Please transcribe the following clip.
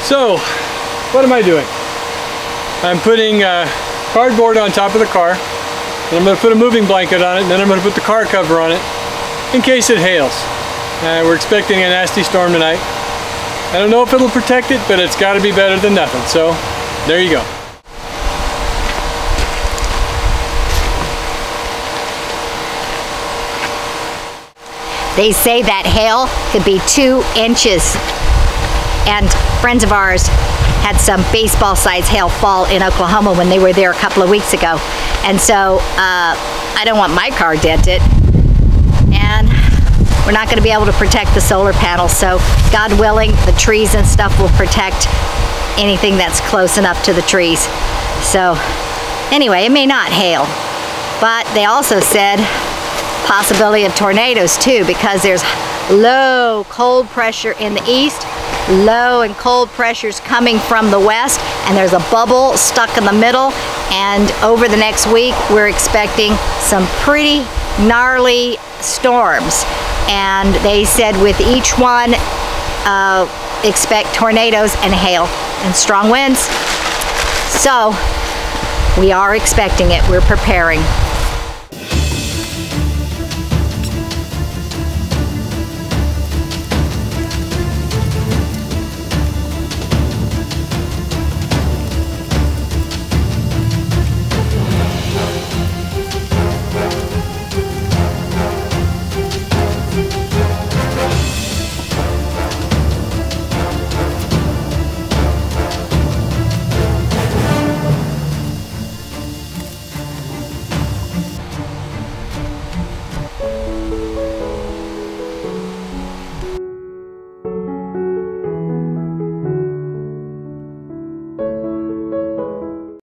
So, what am I doing? I'm putting cardboard on top of the car, and I'm going to put a moving blanket on it, and then I'm going to put the car cover on it in case it hails. We're expecting a nasty storm tonight. I don't know if it'll protect it, but it's got to be better than nothing. So, there you go. They say that hail could be 2 inches. And friends of ours had some baseball-sized hail fall in Oklahoma when they were there a couple of weeks ago. And so I don't want my car dented. And we're not going to be able to protect the solar panels. So God willing, the trees and stuff will protect anything that's close enough to the trees. So anyway, it may not hail. But they also said possibility of tornadoes too, because there's low cold pressure in the east, low and cold pressures coming from the west, and there's a bubble stuck in the middle. And over the next week we're expecting some pretty gnarly storms, and they said with each one expect tornadoes and hail and strong winds. So we are expecting it. We're preparing.